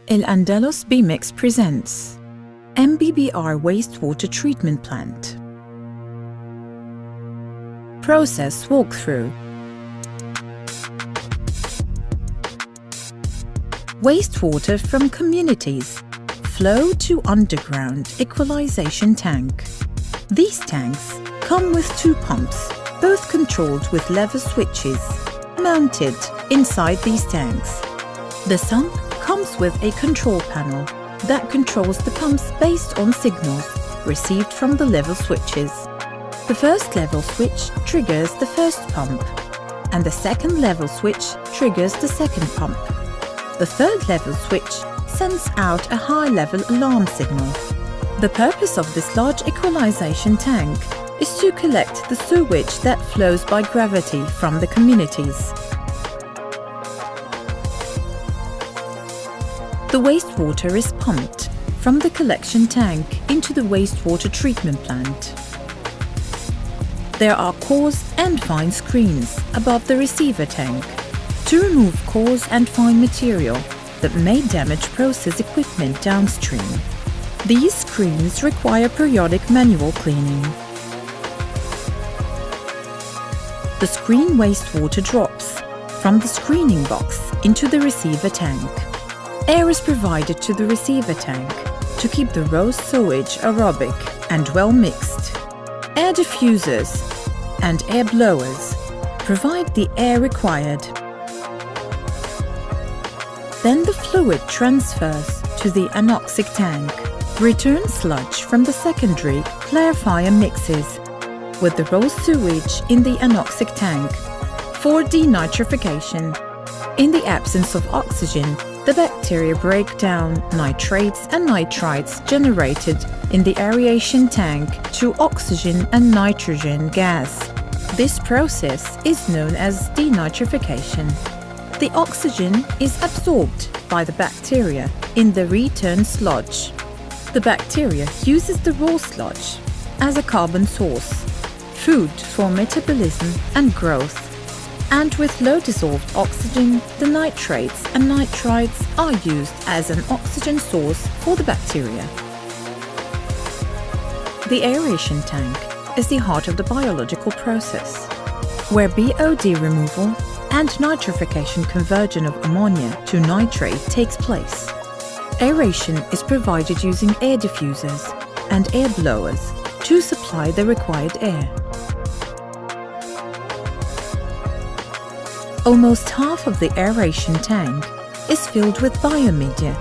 Al-Andalus BIMEX presents MBBR Wastewater Treatment Plant. Process Walkthrough. Wastewater from communities flow to underground equalization tank. These tanks come with two pumps, both controlled with lever switches, mounted inside these tanks. The sump comes with a control panel that controls the pumps based on signals received from the level switches. The first level switch triggers the first pump, and the second level switch triggers the second pump. The third level switch sends out a high-level alarm signal. The purpose of this large equalization tank is to collect the sewage that flows by gravity from the communities. The wastewater is pumped from the collection tank into the wastewater treatment plant. There are coarse and fine screens above the receiver tank to remove coarse and fine material that may damage process equipment downstream. These screens require periodic manual cleaning. The screen wastewater drops from the screening box into the receiver tank. Air is provided to the receiver tank to keep the raw sewage aerobic and well mixed. Air diffusers and air blowers provide the air required. Then the fluid transfers to the anoxic tank. Return sludge from the secondary clarifier mixes with the raw sewage in the anoxic tank for denitrification. In the absence of oxygen, the bacteria break down nitrates and nitrites generated in the aeration tank to oxygen and nitrogen gas. This process is known as denitrification. The oxygen is absorbed by the bacteria in the return sludge. The bacteria uses the raw sludge as a carbon source, food for metabolism and growth. And with low dissolved oxygen, the nitrates and nitrites are used as an oxygen source for the bacteria. The aeration tank is the heart of the biological process, where BOD removal and nitrification conversion of ammonia to nitrate takes place. Aeration is provided using air diffusers and air blowers to supply the required air. Almost half of the aeration tank is filled with biomedia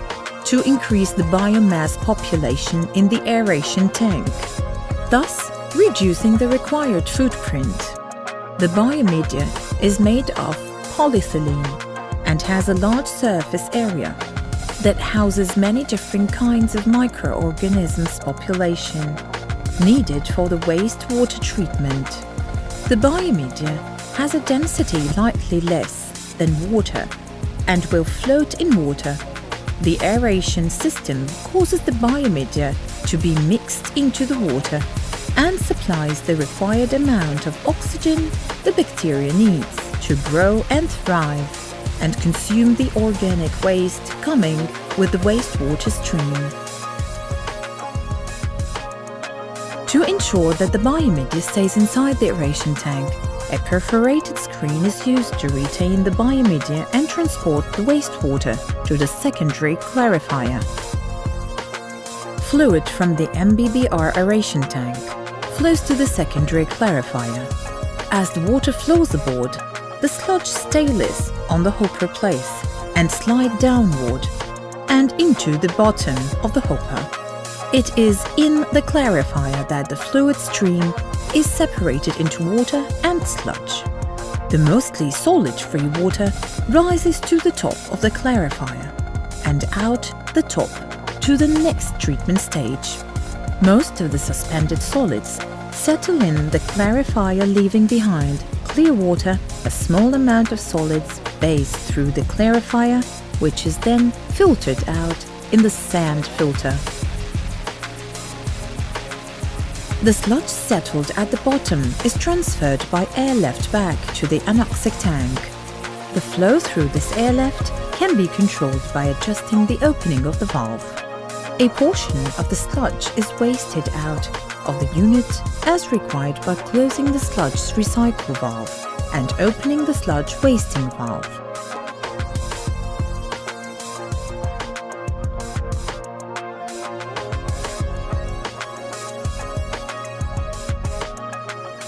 to increase the biomass population in the aeration tank, thus reducing the required footprint. The biomedia is made of polyethylene and has a large surface area that houses many different kinds of microorganisms population needed for the wastewater treatment. The biomedia has a density slightly less than water and will float in water. The aeration system causes the biomedia to be mixed into the water and supplies the required amount of oxygen the bacteria needs to grow and thrive and consume the organic waste coming with the wastewater stream. To ensure that the biomedia stays inside the aeration tank, a perforated screen is used to retain the biomedia and transport the wastewater to the secondary clarifier. Fluid from the MBBR aeration tank flows to the secondary clarifier. As the water flows aboard, the sludge stays on the hopper place and slide downward and into the bottom of the hopper. It is in the clarifier that the fluid stream is separated into water and sludge. The mostly solid-free water rises to the top of the clarifier and out the top to the next treatment stage. Most of the suspended solids settle in the clarifier, leaving behind clear water, a small amount of solids based through the clarifier, which is then filtered out in the sand filter. The sludge settled at the bottom is transferred by air left back to the anoxic tank. The flow through this airlift can be controlled by adjusting the opening of the valve. A portion of the sludge is wasted out of the unit as required by closing the sludge recycle valve and opening the sludge wasting valve.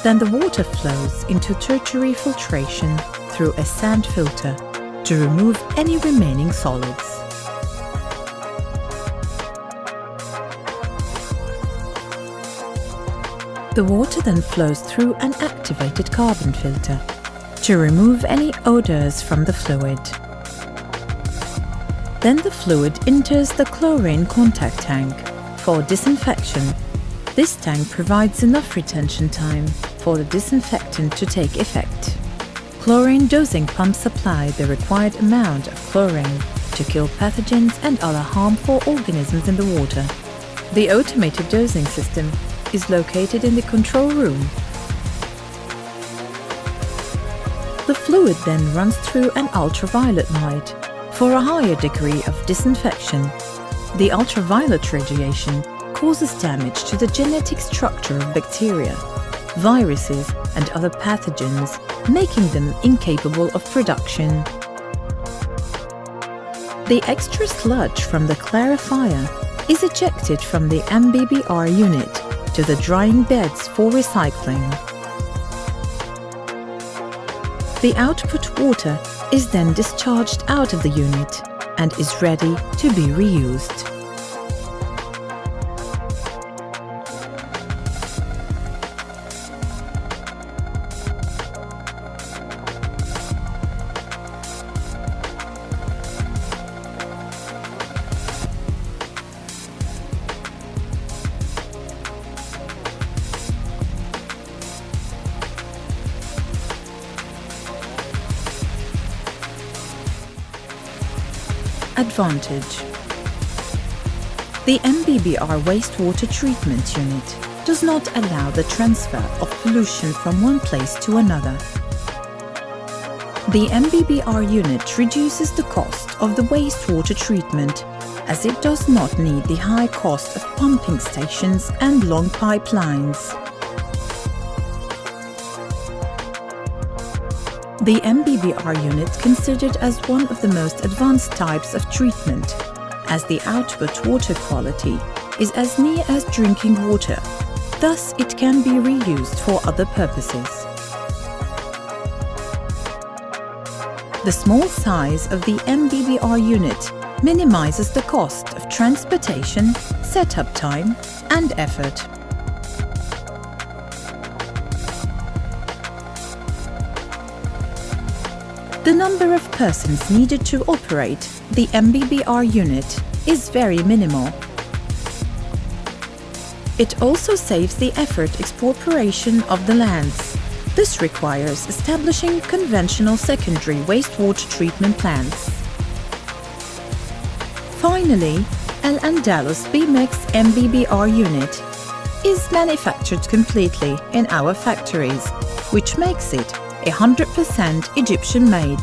Then the water flows into tertiary filtration through a sand filter to remove any remaining solids. The water then flows through an activated carbon filter to remove any odors from the fluid. Then the fluid enters the chlorine contact tank for disinfection. This tank provides enough retention time for the disinfectant to take effect. Chlorine dosing pumps supply the required amount of chlorine to kill pathogens and other harmful organisms in the water. The automated dosing system is located in the control room. The fluid then runs through an ultraviolet light for a higher degree of disinfection. The ultraviolet radiation causes damage to the genetic structure of bacteria, viruses and other pathogens, making them incapable of production. The extra sludge from the clarifier is ejected from the MBBR unit to the drying beds for recycling. The output water is then discharged out of the unit and is ready to be reused. Advantage. The MBBR wastewater treatment unit does not allow the transfer of pollution from one place to another. The MBBR unit reduces the cost of the wastewater treatment as it does not need the high cost of pumping stations and long pipelines. The MBBR unit considered as one of the most advanced types of treatment, as the output water quality is as near as drinking water, thus it can be reused for other purposes. The small size of the MBBR unit minimizes the cost of transportation, setup time and effort. The number of persons needed to operate the MBBR unit is very minimal. It also saves the effort expropriation of the lands. This requires establishing conventional secondary wastewater treatment plants. Finally, Al-Andalus BIMEX MBBR unit is manufactured completely in our factories, which makes it 100% Egyptian made.